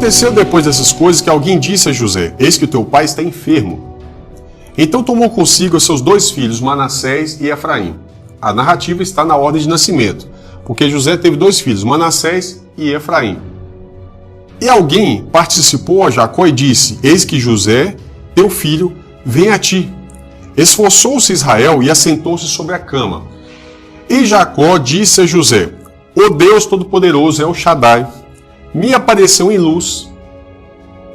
Aconteceu depois dessas coisas que alguém disse a José: eis que o teu pai está enfermo. Então tomou consigo os seus 2 filhos, Manassés e Efraim. A narrativa está na ordem de nascimento, porque José teve 2 filhos, Manassés e Efraim. E alguém participou a Jacó e disse: eis que José, teu filho, vem a ti. Esforçou-se Israel e assentou-se sobre a cama. E Jacó disse a José: o Deus Todo-Poderoso, El Shaddai, me apareceu em Luz,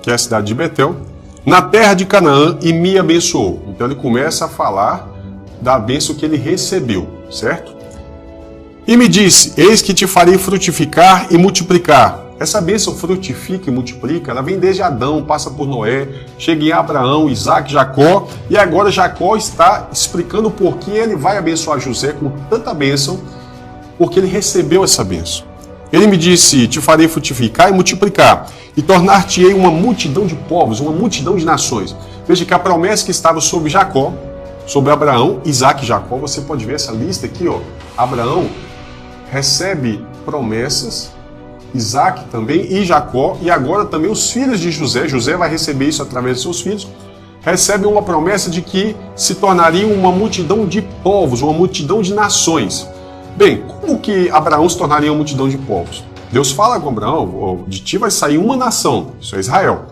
que é a cidade de Betel, na terra de Canaã, e me abençoou. Então ele começa a falar da bênção que ele recebeu, certo? E me disse: eis que te farei frutificar e multiplicar. Essa bênção frutifica e multiplica, ela vem desde Adão, passa por Noé, chega em Abraão, Isaac, Jacó, e agora Jacó está explicando por que ele vai abençoar José com tanta bênção, porque ele recebeu essa bênção. Ele me disse: te farei frutificar e multiplicar, e tornar-te-ei uma multidão de povos, uma multidão de nações. Veja que a promessa que estava sobre Jacó, sobre Abraão, Isaac e Jacó, você pode ver essa lista aqui, ó. Abraão recebe promessas, Isaac também e Jacó, e agora também os filhos de José. José vai receber isso através de seus filhos. Recebe uma promessa de que se tornariam uma multidão de povos, uma multidão de nações. Bem, como que Abraão se tornaria uma multidão de povos? Deus fala com Abraão: de ti vai sair uma nação, isso é Israel.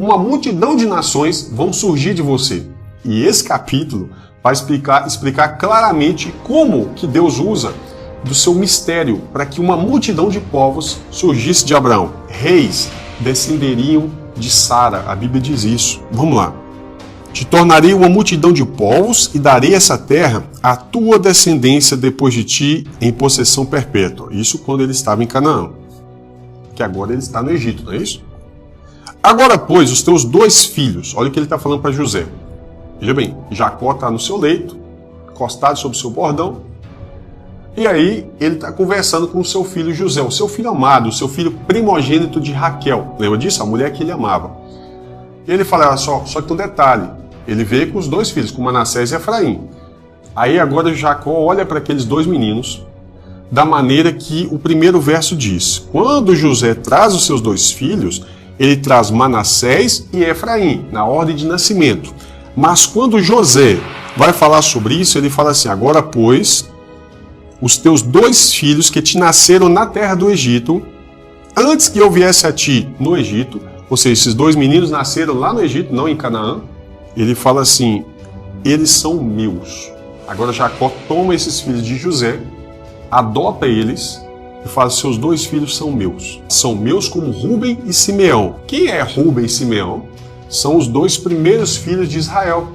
Uma multidão de nações vão surgir de você. E esse capítulo vai explicar claramente como que Deus usa do seu mistério para que uma multidão de povos surgisse de Abraão. Reis descenderiam de Sara, a Bíblia diz isso. Vamos lá. Te tornarei uma multidão de povos e darei essa terra à tua descendência depois de ti em possessão perpétua. Isso quando ele estava em Canaã, que agora ele está no Egito, não é isso? Agora, pois, os teus 2 filhos, olha o que ele está falando para José. Veja bem, Jacó está no seu leito, encostado sobre o seu bordão, e aí ele está conversando com o seu filho José, o seu filho amado, o seu filho primogênito de Raquel. Lembra disso? A mulher que ele amava. E ele fala: só que tem um detalhe, ele veio com os 2 filhos, com Manassés e Efraim. Aí agora Jacó olha para aqueles 2 meninos da maneira que o primeiro verso diz. Quando José traz os seus 2 filhos, ele traz Manassés e Efraim, na ordem de nascimento. Mas quando José vai falar sobre isso, ele fala assim: agora, pois, os teus 2 filhos que te nasceram na terra do Egito, antes que eu viesse a ti no Egito, ou seja, esses 2 meninos nasceram lá no Egito, não em Canaã, ele fala assim: eles são meus. Agora Jacó toma esses filhos de José, adota eles e fala: seus 2 filhos são meus. São meus como Rúben e Simeão. Quem é Rúben e Simeão? São os 2 primeiros filhos de Israel.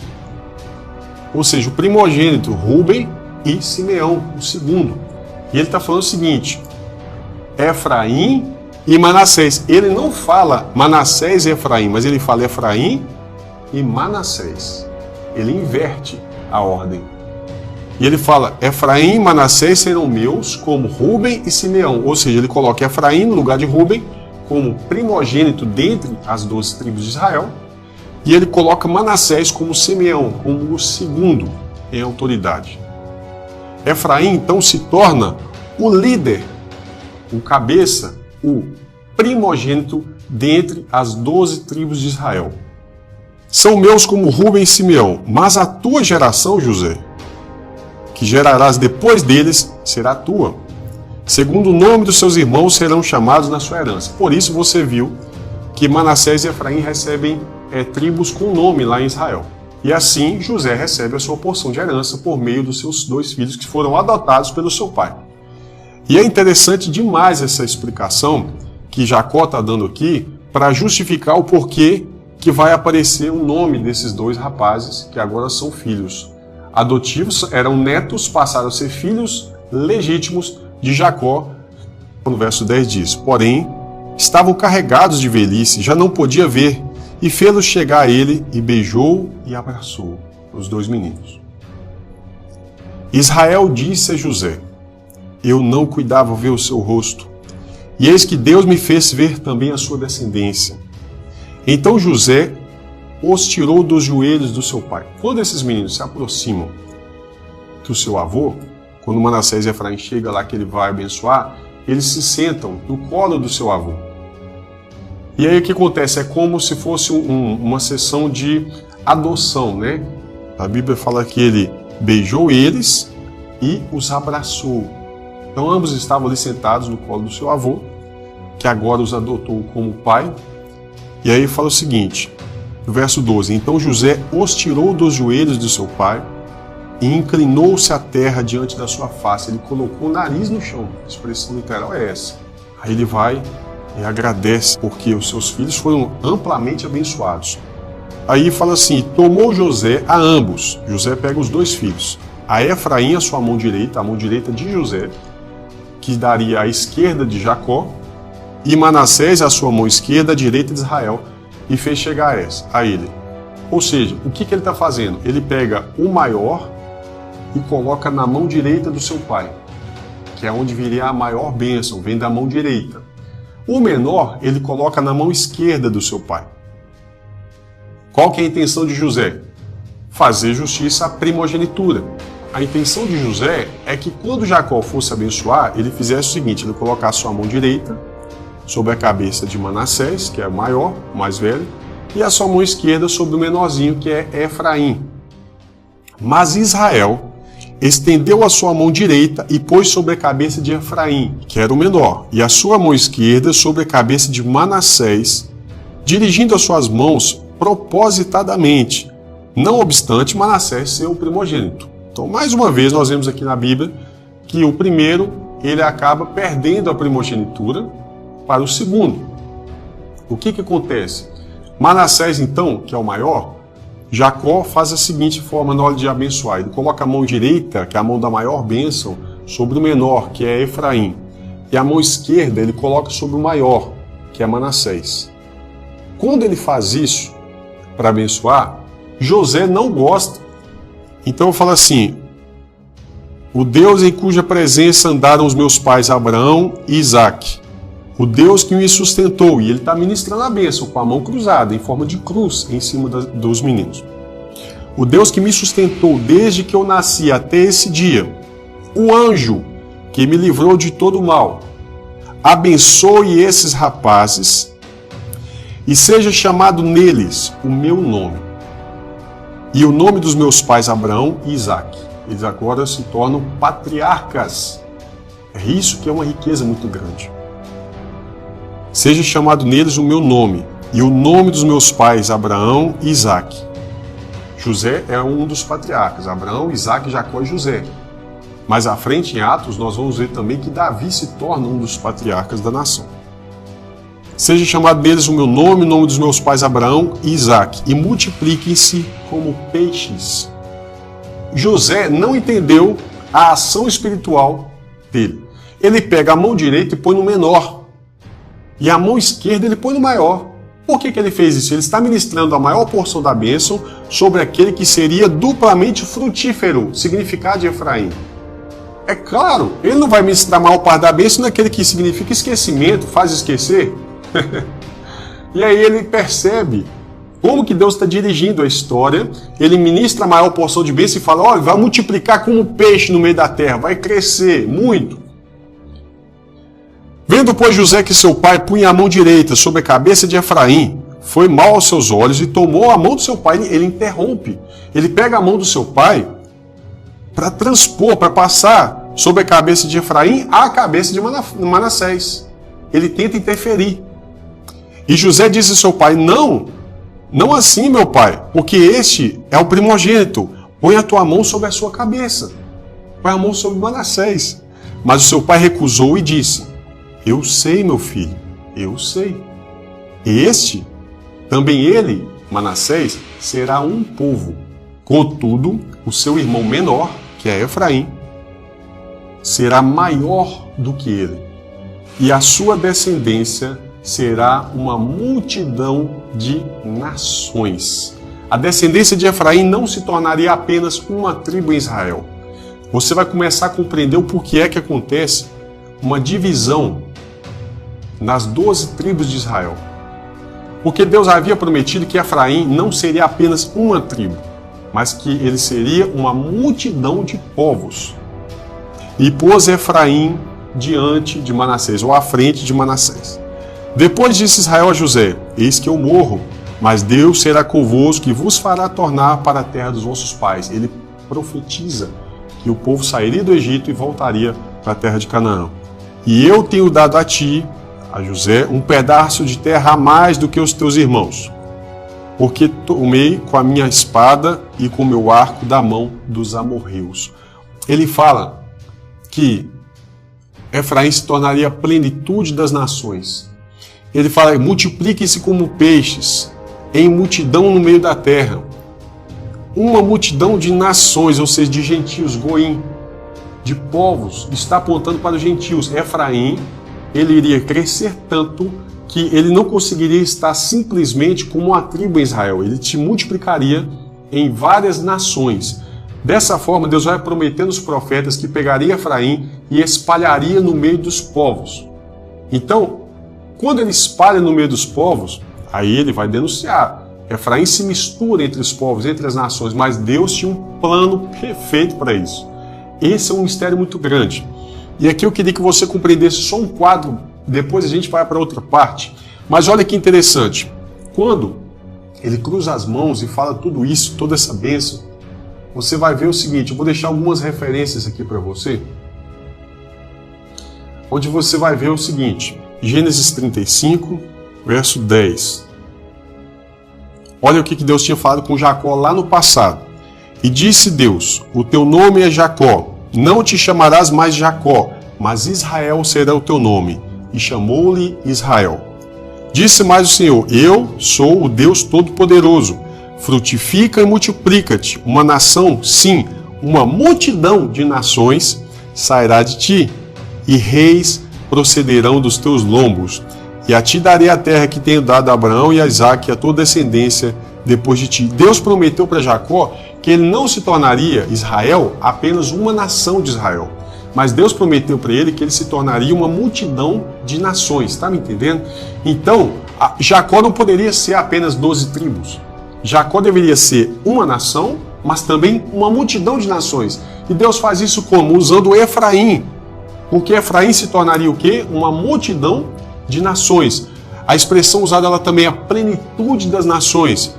Ou seja, o primogênito Rúben e Simeão, o segundo. E ele está falando o seguinte: Efraim e Manassés. Ele não fala Manassés e Efraim, mas ele fala Efraim e Manassés. Ele inverte a ordem. E ele fala: Efraim e Manassés serão meus como Rúben e Simeão. Ou seja, ele coloca Efraim no lugar de Rúben como primogênito dentre as 12 tribos de Israel. E ele coloca Manassés como Simeão, como o segundo em autoridade. Efraim então se torna o líder, o cabeça, o primogênito dentre as 12 tribos de Israel. São meus como Rúben e Simeão, mas a tua geração, José, que gerarás depois deles, será tua. Segundo o nome dos seus irmãos serão chamados na sua herança. Por isso você viu que Manassés e Efraim recebem tribos com nome lá em Israel. E assim José recebe a sua porção de herança por meio dos seus 2 filhos que foram adotados pelo seu pai. E é interessante demais essa explicação que Jacó está dando aqui para justificar o porquê que vai aparecer o nome desses 2 rapazes que agora são filhos adotivos, eram netos, passaram a ser filhos legítimos de Jacó. No verso 10 diz: porém, estavam carregados de velhice, já não podia ver, e fê-los chegar a ele, e beijou e abraçou os 2 meninos. Israel disse a José: eu não cuidava ver o seu rosto, e eis que Deus me fez ver também a sua descendência. Então José os tirou dos joelhos do seu pai. Quando esses meninos se aproximam do seu avô, quando Manassés e Efraim chega lá que ele vai abençoar, eles se sentam no colo do seu avô. E aí o que acontece? É como se fosse uma sessão de adoção, né? A Bíblia fala que ele beijou eles e os abraçou. Então ambos estavam ali sentados no colo do seu avô, que agora os adotou como pai. E aí fala o seguinte, no verso 12: então José os tirou dos joelhos de seu pai e inclinou-se à terra diante da sua face. Ele colocou o nariz no chão. A expressão literal é essa. Aí ele vai e agradece porque os seus filhos foram amplamente abençoados. Aí fala assim, tomou José a ambos. José pega os dois filhos. A Efraim, a sua mão direita, a mão direita de José, que daria à esquerda de Jacó, e Manassés, a sua mão esquerda, a direita de Israel, e fez chegar a ele. Ou seja, o que ele está fazendo? Ele pega o maior e coloca na mão direita do seu pai, que é onde viria a maior bênção, vem da mão direita. O menor, ele coloca na mão esquerda do seu pai. Qual que é a intenção de José? Fazer justiça à primogenitura. A intenção de José é que quando Jacó fosse abençoar, ele fizesse o seguinte, ele colocasse sua mão direita sobre a cabeça de Manassés, que é o maior, o mais velho, e a sua mão esquerda sobre o menorzinho, que é Efraim. Mas Israel estendeu a sua mão direita e pôs sobre a cabeça de Efraim, que era o menor, e a sua mão esquerda sobre a cabeça de Manassés, dirigindo as suas mãos propositadamente, não obstante Manassés ser o primogênito. Então, mais uma vez, nós vemos aqui na Bíblia que o primeiro, ele acaba perdendo a primogenitura para o segundo. O que acontece? Manassés, então, que é o maior, Jacó faz a seguinte forma na hora de abençoar. Ele coloca a mão direita, que é a mão da maior bênção, sobre o menor, que é Efraim. E a mão esquerda ele coloca sobre o maior, que é Manassés. Quando ele faz isso, para abençoar, José não gosta. Então eu falo assim, o Deus em cuja presença andaram os meus pais Abraão e Isaque, o Deus que me sustentou, e ele está ministrando a bênção com a mão cruzada, em forma de cruz, em cima dos meninos. O Deus que me sustentou desde que eu nasci até esse dia, o anjo que me livrou de todo o mal, abençoe esses rapazes e seja chamado neles o meu nome e o nome dos meus pais Abraão e Isaque. Eles agora se tornam patriarcas. É isso que é uma riqueza muito grande. Seja chamado neles o meu nome e o nome dos meus pais Abraão e Isaque. José é um dos patriarcas, Abraão, Isaque, Jacó e José. Mais à frente, em Atos, nós vamos ver também que Davi se torna um dos patriarcas da nação. Seja chamado deles o meu nome, o nome dos meus pais Abraão e Isaque, e multipliquem-se como peixes. José não entendeu a ação espiritual dele. Ele pega a mão direita e põe no menor, e a mão esquerda ele põe no maior. Por que ele fez isso? Ele está ministrando a maior porção da bênção sobre aquele que seria duplamente frutífero, significado de Efraim. É claro, ele não vai ministrar a maior parte da bênção naquele que significa esquecimento, faz esquecer. E aí ele percebe como que Deus está dirigindo a história, ele ministra a maior porção de bênção e fala, olha, vai multiplicar como peixe no meio da terra, vai crescer muito. Vendo, pois, José que seu pai punha a mão direita sobre a cabeça de Efraim, foi mal aos seus olhos e tomou a mão do seu pai, ele interrompe. Ele pega a mão do seu pai para transpor, para passar sobre a cabeça de Efraim à cabeça de Manassés. Ele tenta interferir. E José disse ao seu pai, não assim, meu pai, porque este é o primogênito. Põe a tua mão sobre a sua cabeça. Põe a mão sobre Manassés. Mas o seu pai recusou e disse, eu sei, meu filho, eu sei. Este, também ele, Manassés, será um povo. Contudo, o seu irmão menor, que é Efraim, será maior do que ele. E a sua descendência será uma multidão de nações. A descendência de Efraim não se tornaria apenas uma tribo em Israel. Você vai começar a compreender o porquê é que acontece uma divisão nas 12 tribos de Israel. Porque Deus havia prometido que Efraim não seria apenas uma tribo, mas que ele seria uma multidão de povos. E pôs Efraim diante de Manassés, ou à frente de Manassés. Depois disse Israel a José: eis que eu morro, mas Deus será convosco e vos fará tornar para a terra dos vossos pais. Ele profetiza que o povo sairia do Egito e voltaria para a terra de Canaã. E eu tenho dado a ti, a José, um pedaço de terra a mais do que os teus irmãos, porque tomei com a minha espada e com o meu arco da mão dos amorreus. Ele fala que Efraim se tornaria a plenitude das nações. Ele fala: multipliquem-se como peixes, em multidão no meio da terra. Uma multidão de nações, ou seja, de gentios, goim, de povos, está apontando para os gentios. Efraim, ele iria crescer tanto que ele não conseguiria estar simplesmente como uma tribo em Israel. Ele se multiplicaria em várias nações. Dessa forma, Deus vai prometendo aos profetas que pegaria Efraim e espalharia no meio dos povos. Então, quando ele espalha no meio dos povos, aí ele vai denunciar. Efraim se mistura entre os povos, entre as nações, mas Deus tinha um plano perfeito para isso. Esse é um mistério muito grande. E aqui eu queria que você compreendesse só um quadro, depois a gente vai para outra parte. Mas olha que interessante. Quando ele cruza as mãos e fala tudo isso, toda essa bênção, você vai ver o seguinte, eu vou deixar algumas referências aqui para você, onde você vai ver o seguinte, Gênesis 35, verso 10. Olha o que Deus tinha falado com Jacó lá no passado. E disse Deus: o teu nome é Jacó, não te chamarás mais Jacó, mas Israel será o teu nome. E chamou-lhe Israel. Disse mais o Senhor: eu sou o Deus Todo-Poderoso. Frutifica e multiplica-te. Uma nação, sim, uma multidão de nações sairá de ti, e reis procederão dos teus lombos. E a ti darei a terra que tenho dado a Abraão e a Isaque e a tua descendência depois de ti. Deus prometeu para Jacó que ele não se tornaria Israel apenas uma nação de Israel, mas Deus prometeu para ele que ele se tornaria uma multidão de nações, está me entendendo? Então, Jacó não poderia ser apenas 12 tribos. Jacó deveria ser uma nação, mas também uma multidão de nações. E Deus faz isso como? Usando Efraim. Porque Efraim se tornaria o quê? Uma multidão de nações. A expressão usada ela também é a plenitude das nações.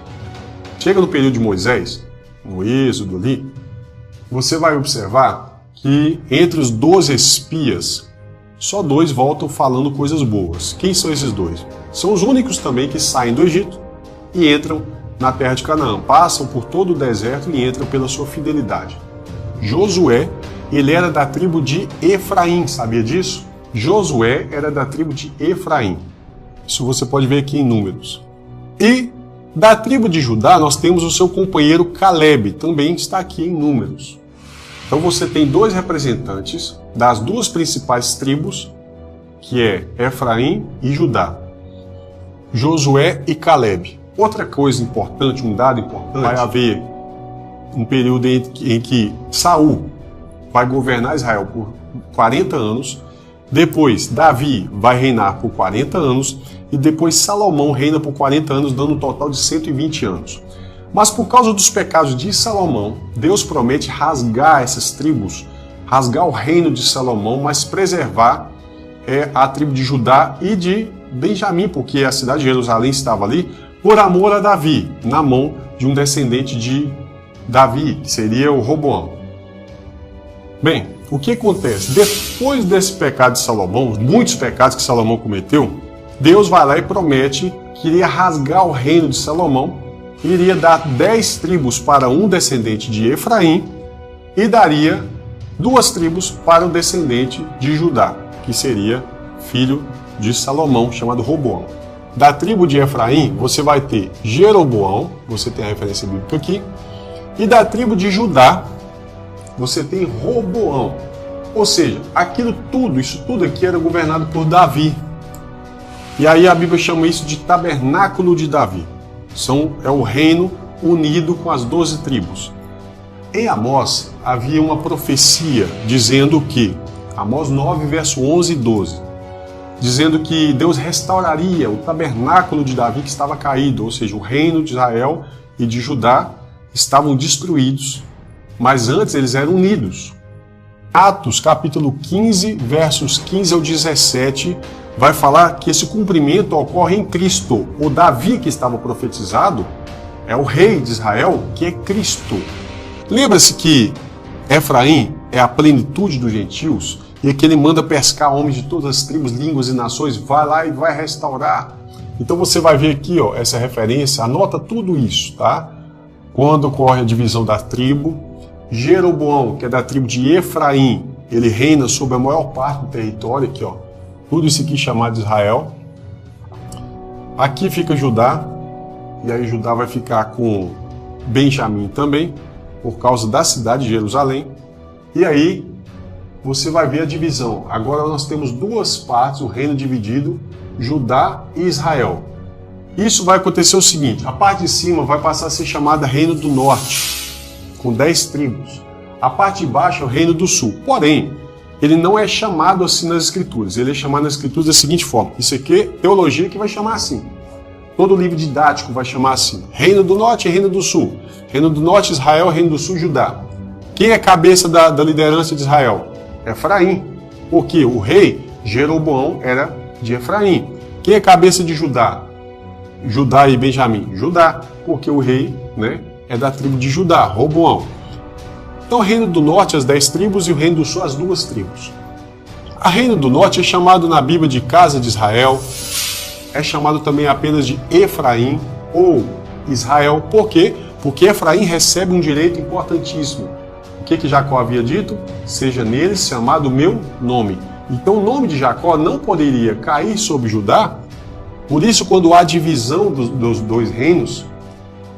Chega no período de Moisés, no Êxodo ali, você vai observar que entre os 12 espias, só 2 voltam falando coisas boas. Quem são esses 2? São os únicos também que saem do Egito e entram na terra de Canaã. Passam por todo o deserto e entram pela sua fidelidade. Josué, ele era da tribo de Efraim, sabia disso? Josué era da tribo de Efraim. Isso você pode ver aqui em Números. E da tribo de Judá, nós temos o seu companheiro Caleb, também está aqui em Números. Então você tem 2 representantes das 2 principais tribos, que é Efraim e Judá. Josué e Caleb. Outra coisa importante, um dado importante, vai haver um período em que Saul vai governar Israel por 40 anos, depois Davi vai reinar por 40 anos e depois Salomão reina por 40 anos, dando um total de 120 anos. Mas por causa dos pecados de Salomão, Deus promete rasgar essas tribos, rasgar o reino de Salomão, mas preservar a tribo de Judá e de Benjamim, porque a cidade de Jerusalém estava ali, por amor a Davi, na mão de um descendente de Davi, que seria o Roboão. Bem, o que acontece? Depois desse pecado de Salomão, muitos pecados que Salomão cometeu, Deus vai lá e promete que iria rasgar o reino de Salomão, iria dar 10 tribos para um descendente de Efraim e daria 2 tribos para um descendente de Judá, que seria filho de Salomão, chamado Roboão. Da tribo de Efraim, você vai ter Jeroboão, você tem a referência bíblica aqui, e da tribo de Judá, você tem Roboão. Ou seja, isso tudo aqui era governado por Davi. E aí a Bíblia chama isso de tabernáculo de Davi. É o reino unido com as 12 tribos. Em Amós havia uma profecia dizendo que, Amós 9, verso 11 e 12, dizendo que Deus restauraria o tabernáculo de Davi que estava caído, ou seja, o reino de Israel e de Judá estavam destruídos, mas antes eles eram unidos. Atos capítulo 15, versos 15 ao 17, vai falar que esse cumprimento ocorre em Cristo. O Davi que estava profetizado é o rei de Israel, que é Cristo. Lembra-se que Efraim é a plenitude dos gentios e que ele manda pescar homens de todas as tribos, línguas e nações, vai lá e vai restaurar. Então você vai ver aqui, ó, essa referência, anota tudo isso, tá? Quando ocorre a divisão da tribo, Jeroboão, que é da tribo de Efraim, ele reina sobre a maior parte do território, aqui, ó, tudo isso aqui chamado de Israel. Aqui fica Judá, e aí Judá vai ficar com Benjamim também, por causa da cidade de Jerusalém. E aí você vai ver a divisão. Agora nós temos duas partes, o reino dividido, Judá e Israel. Isso vai acontecer o seguinte, a parte de cima vai passar a ser chamada Reino do Norte, com 10 tribos. A parte de baixo é o Reino do Sul. Porém, ele não é chamado assim nas Escrituras. Ele é chamado nas Escrituras da seguinte forma. Isso aqui é teologia que vai chamar assim. Todo livro didático vai chamar assim. Reino do Norte e Reino do Sul. Reino do Norte, Israel, Reino do Sul, Judá. Quem é a cabeça da liderança de Israel? Efraim. Porque o rei Jeroboão era de Efraim. Quem é a cabeça de Judá? Judá e Benjamim. Judá. Porque o rei, né, é da tribo de Judá, Roboão. Então, o Reino do Norte, as 10 tribos, e o Reino do Sul, as 2 tribos. A Reino do Norte é chamado na Bíblia de Casa de Israel, é chamado também apenas de Efraim ou Israel. Por quê? Porque Efraim recebe um direito importantíssimo. O que Jacó havia dito? Seja neles chamado o meu nome. Então, o nome de Jacó não poderia cair sobre Judá. Por isso, quando há divisão dos 2 reinos,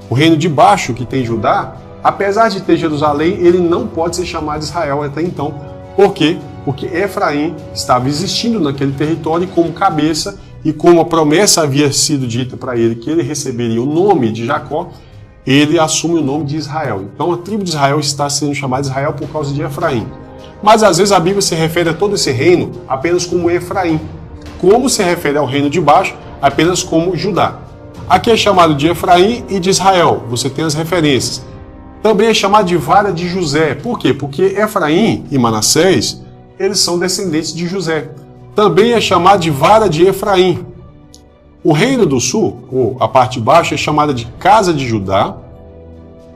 o reino de baixo, que tem Judá, apesar de ter Jerusalém, ele não pode ser chamado de Israel até então. Por quê? Porque Efraim estava existindo naquele território como cabeça, e como a promessa havia sido dita para ele que ele receberia o nome de Jacó, ele assume o nome de Israel. Então a tribo de Israel está sendo chamada de Israel por causa de Efraim. Mas às vezes a Bíblia se refere a todo esse reino apenas como Efraim, como se refere ao reino de baixo apenas como Judá. Aqui é chamado de Efraim e de Israel, você tem as referências. Também é chamado de vara de José. Por quê? Porque Efraim e Manassés, eles são descendentes de José. Também é chamado de vara de Efraim. O reino do sul, ou a parte baixa, é chamada de casa de Judá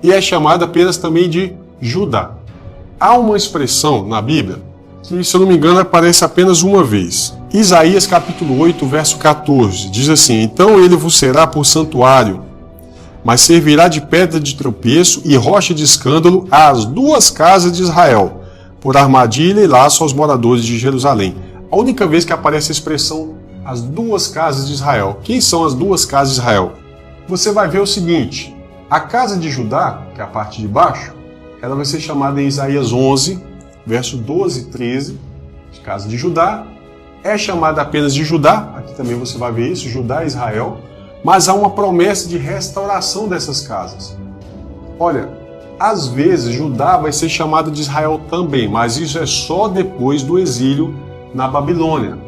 e é chamada apenas também de Judá. Há uma expressão na Bíblia que, se eu não me engano, aparece apenas uma vez. Isaías capítulo 8, verso 14, diz assim: então ele vos será por santuário, mas servirá de pedra de tropeço e rocha de escândalo às 2 casas de Israel, por armadilha e laço aos moradores de Jerusalém. A única vez que aparece a expressão as 2 casas de Israel. Quem são as 2 casas de Israel? Você vai ver o seguinte, a casa de Judá, que é a parte de baixo, ela vai ser chamada em Isaías 11, verso 12 e 13, de casa de Judá. É chamada apenas de Judá, aqui também você vai ver isso, Judá e Israel, mas há uma promessa de restauração dessas casas. Olha, às vezes Judá vai ser chamada de Israel também, mas isso é só depois do exílio na Babilônia.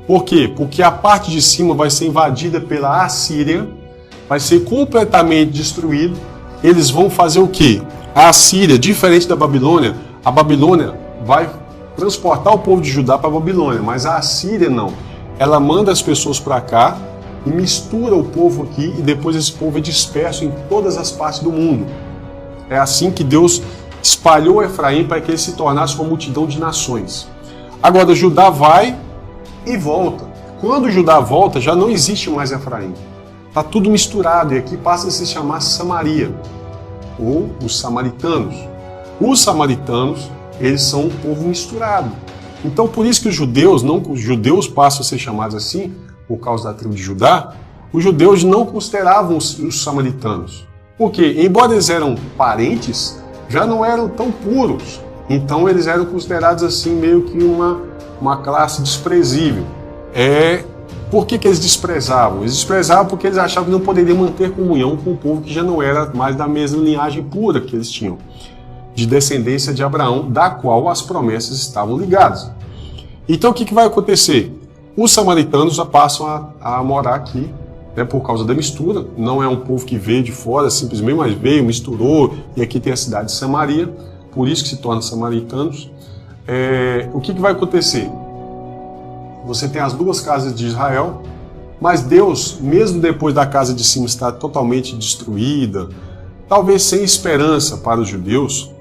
Por quê? Porque a parte de cima vai ser invadida pela Assíria, vai ser completamente destruído. Eles vão fazer o quê? A Assíria, diferente da Babilônia, a Babilônia vai transportar o povo de Judá para a Babilônia, mas a Assíria não. Ela manda as pessoas para cá e mistura o povo aqui, e depois esse povo é disperso em todas as partes do mundo. É assim que Deus espalhou Efraim para que ele se tornasse uma multidão de nações. Agora Judá vai e volta. Quando Judá volta, já não existe mais Efraim. Está tudo misturado, e aqui passa a se chamar Samaria, ou os samaritanos. Os samaritanos, eles são um povo misturado. Então, por isso que os judeus passam a ser chamados assim, por causa da tribo de Judá. Os judeus não consideravam os samaritanos. Porque, embora eles eram parentes, já não eram tão puros. Então, eles eram considerados assim, meio que uma classe desprezível. Por que eles desprezavam? Eles desprezavam porque eles achavam que não poderiam manter comunhão com o povo que já não era mais da mesma linhagem pura que eles tinham, de descendência de Abraão, da qual as promessas estavam ligadas. Então o que vai acontecer? Os samaritanos já passam a morar aqui, né, por causa da mistura. Não é um povo que veio de fora simplesmente, mas veio, misturou, e aqui tem a cidade de Samaria, por isso que se tornam samaritanos. O que vai acontecer? você tem as duas casas de Israel, mas Deus, mesmo depois da casa de cima estar totalmente destruída, talvez sem esperança para os judeus,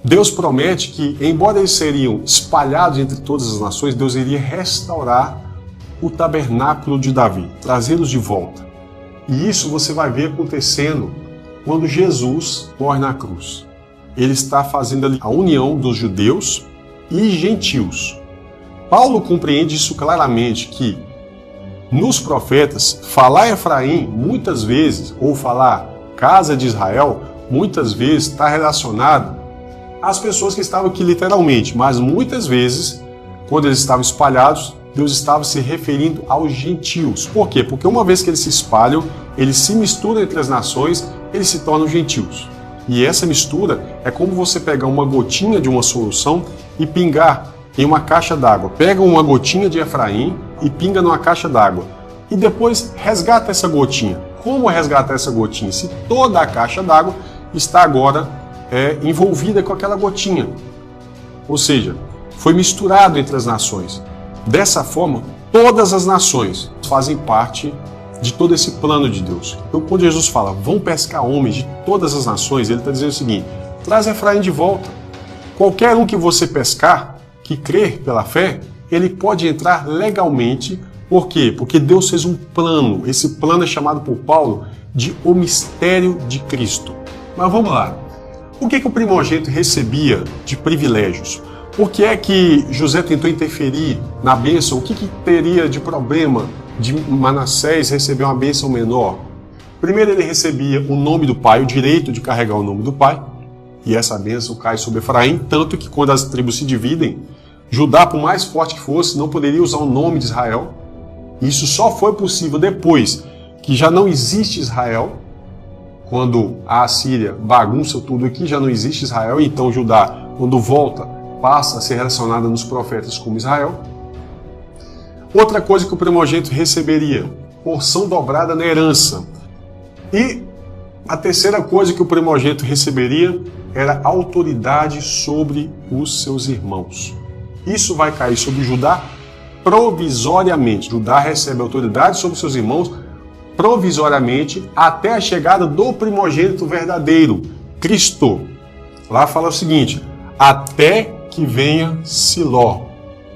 Deus promete que, embora eles seriam espalhados entre todas as nações, Deus iria restaurar o tabernáculo de Davi, trazê-los de volta. E isso você vai ver acontecendo quando Jesus morre na cruz. Ele está fazendo ali a união dos judeus e gentios. Paulo compreende isso claramente, que nos profetas, falar Efraim muitas vezes, ou falar casa de Israel, muitas vezes está relacionado às pessoas que estavam aqui literalmente, mas muitas vezes, quando eles estavam espalhados, Deus estava se referindo aos gentios. Por quê? Porque uma vez que eles se espalham, eles se misturam entre as nações, eles se tornam gentios. E essa mistura é como você pegar uma gotinha de uma solução e pingar em uma caixa d'água. Pega uma gotinha de Efraim e pinga numa caixa d'água. E depois resgata essa gotinha. Como resgatar essa gotinha? Se toda a caixa d'água está agora envolvida com aquela gotinha. Ou seja, foi misturado entre as nações. Dessa forma, todas as nações fazem parte de todo esse plano de Deus. Então, quando Jesus fala, vão pescar homens de todas as nações, ele está dizendo o seguinte, traz Efraim de volta. Qualquer um que você pescar, que crer pela fé, ele pode entrar legalmente. Por quê? Porque Deus fez um plano. Esse plano é chamado por Paulo de o mistério de Cristo. Mas vamos lá. O que o primogênito recebia de privilégios? Por que é que José tentou interferir na bênção? O que teria de problema de Manassés receber uma bênção menor? Primeiro, ele recebia o nome do pai, o direito de carregar o nome do pai, e essa bênção cai sobre Efraim, tanto que quando as tribos se dividem, Judá, por mais forte que fosse, não poderia usar o nome de Israel. Isso só foi possível depois que já não existe Israel, quando a Assíria bagunça tudo aqui, já não existe Israel, então Judá, quando volta, passa a ser relacionada nos profetas como Israel. Outra coisa que o primogênito receberia, porção dobrada na herança. E a terceira coisa que o primogênito receberia era autoridade sobre os seus irmãos. Isso vai cair sobre Judá provisoriamente. Judá recebe autoridade sobre os seus irmãos provisoriamente até a chegada do primogênito verdadeiro, Cristo. Lá fala o seguinte, até que venha Siló,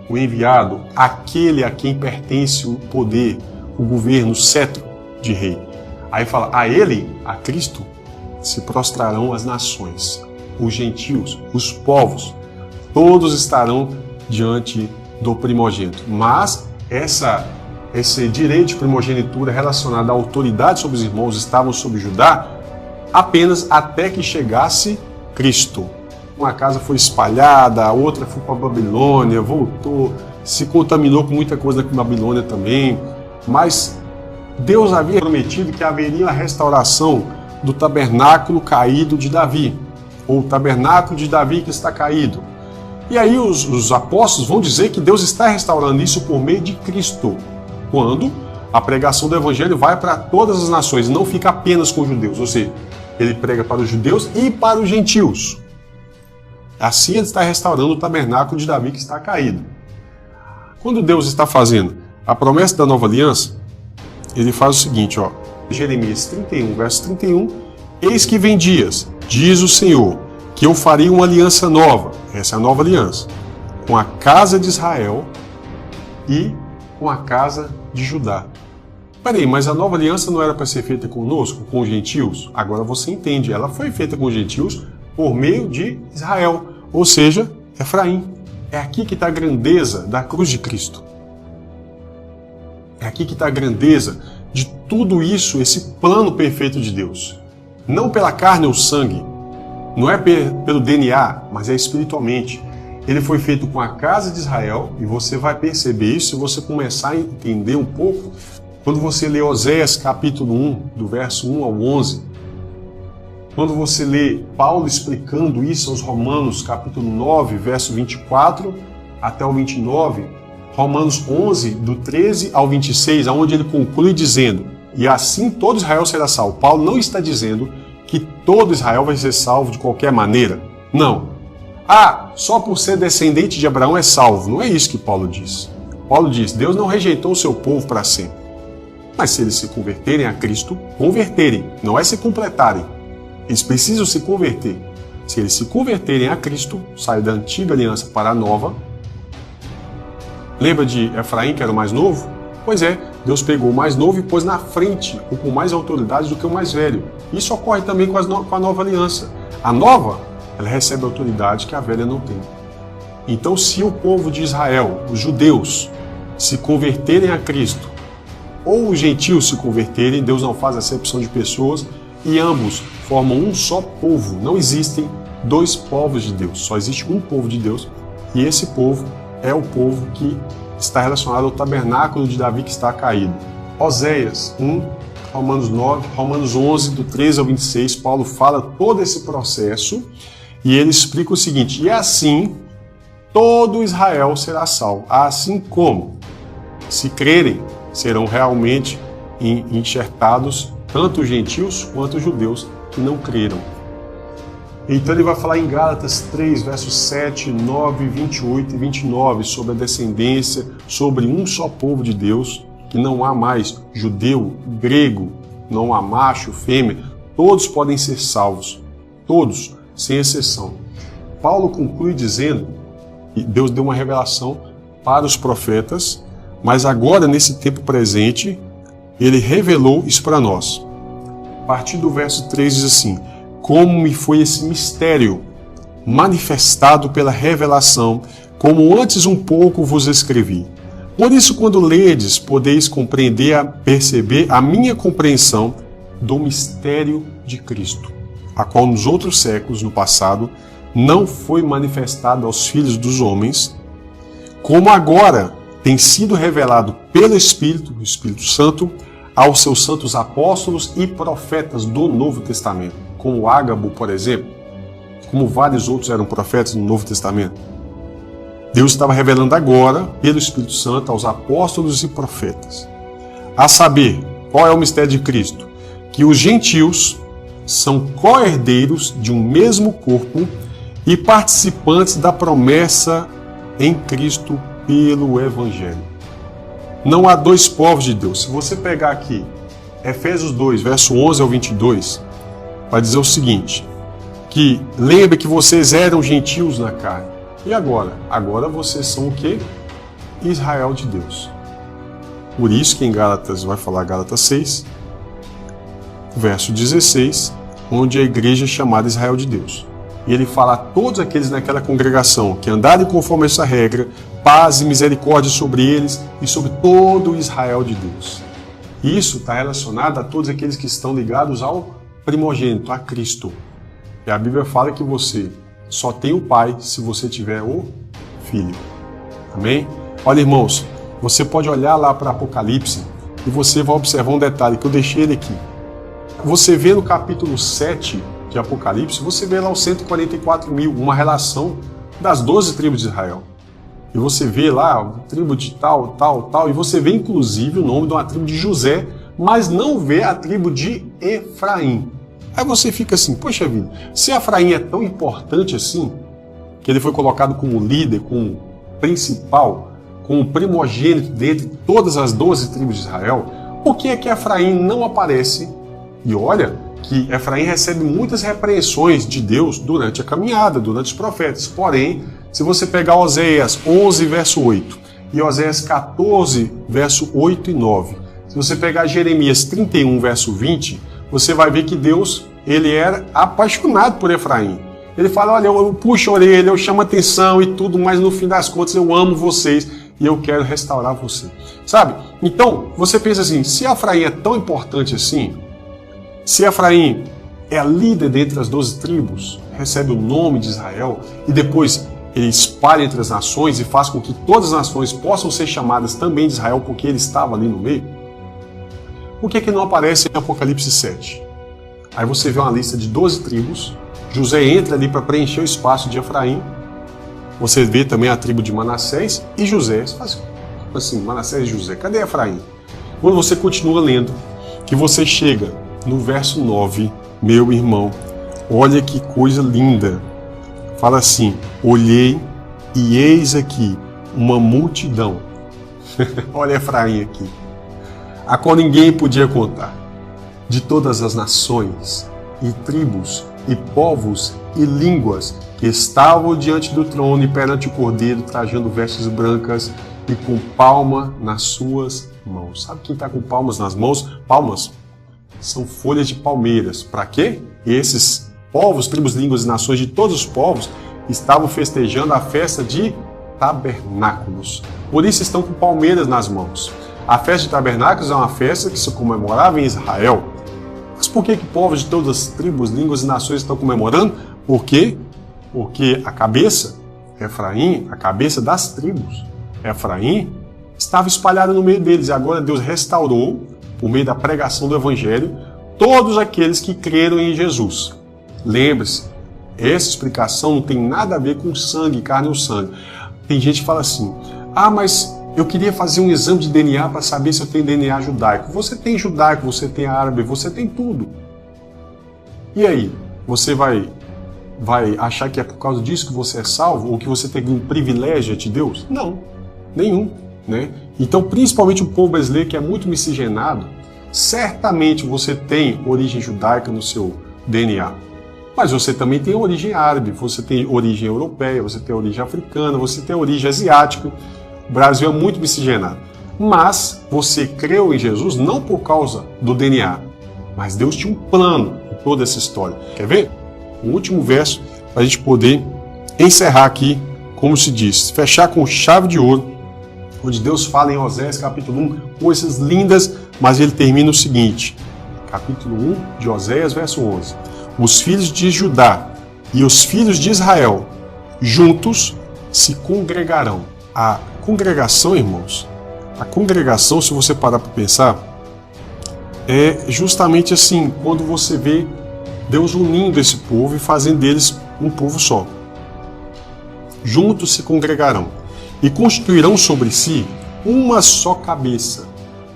o enviado, aquele a quem pertence o poder, o governo, o cetro de rei. Aí fala, a ele, a Cristo, se prostrarão as nações, os gentios, os povos, todos estarão diante do primogênito. Mas esse direito de primogenitura relacionado à autoridade sobre os irmãos estavam sobre Judá apenas até que chegasse Cristo. Uma casa foi espalhada, a outra foi para a Babilônia, voltou, se contaminou com muita coisa na Babilônia também, mas Deus havia prometido que haveria a restauração do tabernáculo caído de Davi, ou o tabernáculo de Davi que está caído. E aí os apóstolos vão dizer que Deus está restaurando isso por meio de Cristo, quando a pregação do evangelho vai para todas as nações, não fica apenas com os judeus, ou seja, ele prega para os judeus e para os gentios. Assim ele está restaurando o tabernáculo de Davi que está caído. Quando Deus está fazendo a promessa da nova aliança, ele faz o seguinte, ó, Jeremias 31, verso 31, eis que vem dias, diz o Senhor, que eu farei uma aliança nova, essa é a nova aliança, com a casa de Israel e com a casa de Judá. Peraí, mas a nova aliança não era para ser feita conosco, com os gentios? Agora você entende, ela foi feita com os gentios por meio de Israel, ou seja, Efraim. É aqui que está a grandeza da cruz de Cristo. É aqui que está a grandeza de tudo isso, esse plano perfeito de Deus. Não pela carne ou sangue, não é pelo DNA, mas é espiritualmente. Ele foi feito com a casa de Israel, e você vai perceber isso se você começar a entender um pouco, quando você lê Oséias capítulo 1, do verso 1 ao 11, quando você lê Paulo explicando isso aos Romanos capítulo 9, verso 24 até o 29, Romanos 11, do 13 ao 26, onde ele conclui dizendo, e assim todo Israel será salvo. Paulo não está dizendo que todo Israel vai ser salvo de qualquer maneira. Não. Só por ser descendente de Abraão é salvo. Não é isso que Paulo diz. Paulo diz, Deus não rejeitou o seu povo para sempre. Mas se eles se converterem a Cristo, converterem, não é se completarem. Eles precisam se converter. Se eles se converterem a Cristo, saem da antiga aliança para a nova. Lembra de Efraim, que era o mais novo? Pois é, Deus pegou o mais novo e pôs na frente, ou com mais autoridade do que o mais velho. Isso ocorre também com a nova aliança. A nova, ela recebe autoridade que a velha não tem. Então, se o povo de Israel, os judeus, se converterem a Cristo, ou os gentios se converterem, Deus não faz acepção de pessoas, e ambos formam um só povo. Não existem dois povos de Deus, só existe um povo de Deus, e esse povo é o povo que está relacionado ao tabernáculo de Davi que está caído. Oséias 1, Romanos 9, Romanos 11, do 13 ao 26, Paulo fala todo esse processo, e ele explica o seguinte, e assim todo Israel será salvo, assim como, se crerem, serão realmente enxertados tanto os gentios quanto os judeus que não creram. Então ele vai falar em Gálatas 3, versos 7, 9, 28 e 29, sobre a descendência, sobre um só povo de Deus, que não há mais judeu, grego, não há macho, fêmea, todos podem ser salvos, todos, sem exceção. Paulo conclui dizendo que Deus deu uma revelação para os profetas, mas agora, nesse tempo presente, ele revelou isso para nós. A partir do verso 3 diz assim, como me foi esse mistério manifestado pela revelação, como antes um pouco vos escrevi. Por isso, quando lerdes, podeis compreender, perceber a minha compreensão do mistério de Cristo, a qual nos outros séculos, no passado, não foi manifestado aos filhos dos homens, como agora tem sido revelado pelo Espírito, o Espírito Santo, aos seus santos apóstolos e profetas do Novo Testamento, como Ágabo, por exemplo, como vários outros eram profetas no Novo Testamento. Deus estava revelando agora, pelo Espírito Santo, aos apóstolos e profetas. A saber, qual é o mistério de Cristo? Que os gentios são co-herdeiros de um mesmo corpo e participantes da promessa em Cristo pelo Evangelho. Não há dois povos de Deus. Se você pegar aqui Efésios 2, verso 11 ao 22, vai dizer o seguinte, que lembre que vocês eram gentios na carne. E agora? Agora vocês são o quê? Israel de Deus. Por isso que em Gálatas, vai falar Gálatas 6, verso 16, onde a igreja é chamada Israel de Deus. E ele fala a todos aqueles naquela congregação que andarem conforme essa regra, paz e misericórdia sobre eles e sobre todo o Israel de Deus. E isso está relacionado a todos aqueles que estão ligados ao primogênito, a Cristo. E a Bíblia fala que você só tem o Pai se você tiver o Filho. Amém? Olha, irmãos, você pode olhar lá para Apocalipse e você vai observar um detalhe que eu deixei ele aqui. Você vê no capítulo 7 de Apocalipse, você vê lá os 144 mil, uma relação das 12 tribos de Israel. E você vê lá a tribo de tal, e você vê inclusive o nome de uma tribo de José, mas não vê a tribo de Efraim. Aí você fica assim, poxa vida, se Efraim é tão importante assim, que ele foi colocado como líder, como principal, como primogênito dentre todas as 12 tribos de Israel, por que é que Efraim não aparece? E olha que Efraim recebe muitas repreensões de Deus durante a caminhada, durante os profetas. Porém, se você pegar Oséias 11, verso 8, e Oséias 14, verso 8 e 9, se você pegar Jeremias 31, verso 20, você vai ver que Deus, ele era apaixonado por Efraim. Ele fala, olha, eu puxo a orelha, eu chamo atenção e tudo, mas no fim das contas eu amo vocês e eu quero restaurar você. Sabe? Então, você pensa assim, se Efraim é tão importante assim, se Efraim é a líder dentre as 12 tribos, recebe o nome de Israel e depois ele espalha entre as nações e faz com que todas as nações possam ser chamadas também de Israel porque ele estava ali no meio, por que não aparece em Apocalipse 7? Aí você vê uma lista de 12 tribos, José entra ali para preencher o espaço de Efraim, você vê também a tribo de Manassés e José, você faz assim, Manassés e José, cadê Efraim? Quando você continua lendo, que você chega no verso 9, meu irmão, olha que coisa linda. Fala assim, olhei e eis aqui uma multidão Olha Efraim aqui, a qual ninguém podia contar, de todas as nações, e tribos, e povos, e línguas, que estavam diante do trono e perante o Cordeiro, trajando vestes brancas e com palma nas suas mãos. Sabe quem está com palmas nas mãos? Palmas são folhas de palmeiras. Para quê? E esses povos, tribos, línguas e nações de todos os povos estavam festejando a festa de tabernáculos. Por isso estão com palmeiras nas mãos. A festa de tabernáculos é uma festa que se comemorava em Israel. Mas por que povos de todas as tribos, línguas e nações estão comemorando? Por quê? Porque a cabeça, Efraim, a cabeça das tribos, Efraim, estava espalhada no meio deles. E agora Deus restaurou, por meio da pregação do Evangelho, todos aqueles que creram em Jesus. Lembre-se, essa explicação não tem nada a ver com sangue, carne ou sangue. Tem gente que fala assim, mas eu queria fazer um exame de DNA para saber se eu tenho DNA judaico. Você tem judaico, você tem árabe, você tem tudo. E aí? Você vai achar que é por causa disso que você é salvo? Ou que você tem um privilégio de Deus? Não, nenhum. Né? Então, principalmente o povo brasileiro, que é muito miscigenado, certamente você tem origem judaica no seu DNA. Mas você também tem origem árabe, você tem origem europeia, você tem origem africana, você tem origem asiática. O Brasil é muito miscigenado. Mas você creu em Jesus não por causa do DNA, mas Deus tinha um plano em toda essa história. Quer ver? O último verso, para a gente poder encerrar aqui, como se diz, fechar com chave de ouro, onde Deus fala em Oséias capítulo 1, coisas lindas, mas ele termina o seguinte, capítulo 1 de Oséias, verso 11. Os filhos de Judá e os filhos de Israel, juntos, se congregarão. A congregação, irmãos, a congregação, se você parar para pensar, é justamente assim, quando você vê Deus unindo esse povo e fazendo deles um povo só. Juntos se congregarão e constituirão sobre si uma só cabeça.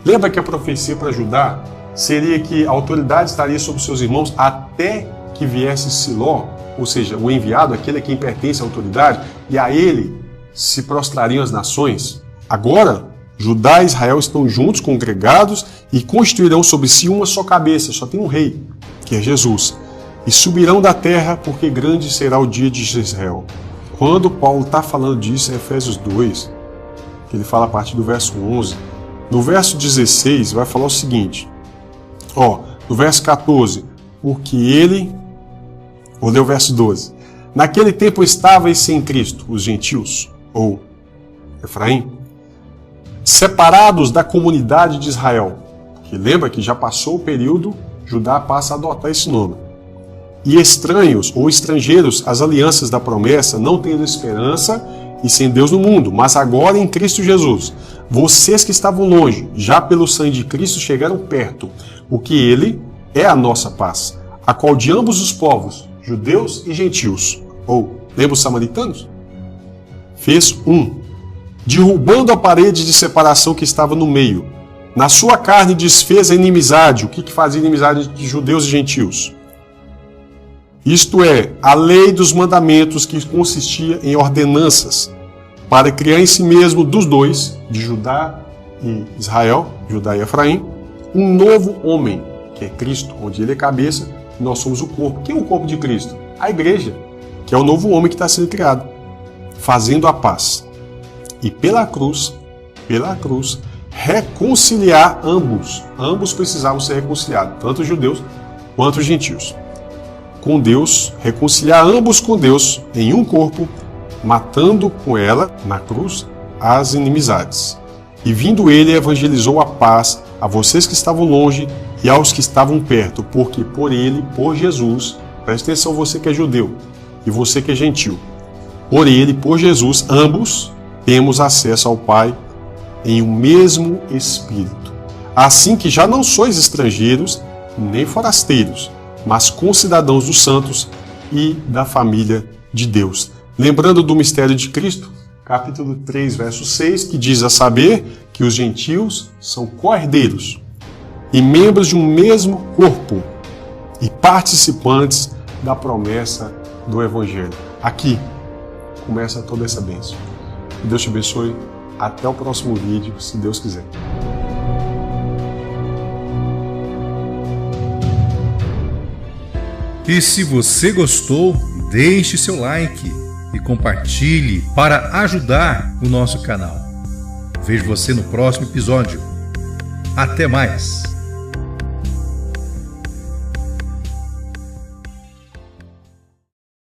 Lembra que a profecia para Judá seria que a autoridade estaria sobre seus irmãos até que viesse Siló, ou seja, o enviado, aquele a quem pertence a autoridade, e a ele se prostrariam as nações. Agora, Judá e Israel estão juntos, congregados, e constituirão sobre si uma só cabeça, só tem um rei, que é Jesus. E subirão da terra, porque grande será o dia de Israel. Quando Paulo está falando disso em Efésios 2, que ele fala a partir do verso 11, no verso 16 vai falar o seguinte, no verso 14, porque ele, vou ler o verso 12, naquele tempo estáveis sem Cristo, os gentios, ou Efraim, separados da comunidade de Israel, que lembra que já passou o período, Judá passa a adotar esse nome, e estranhos ou estrangeiros às alianças da promessa, não tendo esperança e sem Deus no mundo, mas agora em Cristo Jesus. Vocês que estavam longe, já pelo sangue de Cristo chegaram perto, porque Ele é a nossa paz, a qual de ambos os povos, judeus e gentios, ou lembra os samaritanos? Fez um, derrubando a parede de separação que estava no meio. Na sua carne desfez a inimizade. O que fazia inimizade de judeus e gentios? Isto é, a lei dos mandamentos que consistia em ordenanças, para criar em si mesmo dos dois, de Judá e Israel, Judá e Efraim, um novo homem, que é Cristo, onde ele é cabeça e nós somos o corpo. Quem é o corpo de Cristo? A igreja, que é o novo homem que está sendo criado, fazendo a paz. E pela cruz, reconciliar ambos. Ambos precisavam ser reconciliados, tanto os judeus quanto os gentios. Com Deus, reconciliar ambos com Deus em um corpo, matando com ela, na cruz, as inimizades. E vindo ele, evangelizou a paz a vocês que estavam longe e aos que estavam perto, porque por ele, por Jesus, preste atenção você que é judeu e você que é gentil, por ele, por Jesus, ambos temos acesso ao Pai em um mesmo Espírito. Assim que já não sois estrangeiros, nem forasteiros, mas concidadãos dos santos e da família de Deus. Lembrando do mistério de Cristo, capítulo 3, verso 6, que diz a saber que os gentios são co-herdeiros e membros de um mesmo corpo e participantes da promessa do Evangelho. Aqui começa toda essa bênção. Que Deus te abençoe. Até o próximo vídeo, se Deus quiser. E se você gostou, deixe seu like e compartilhe para ajudar o nosso canal. Vejo você no próximo episódio. Até mais!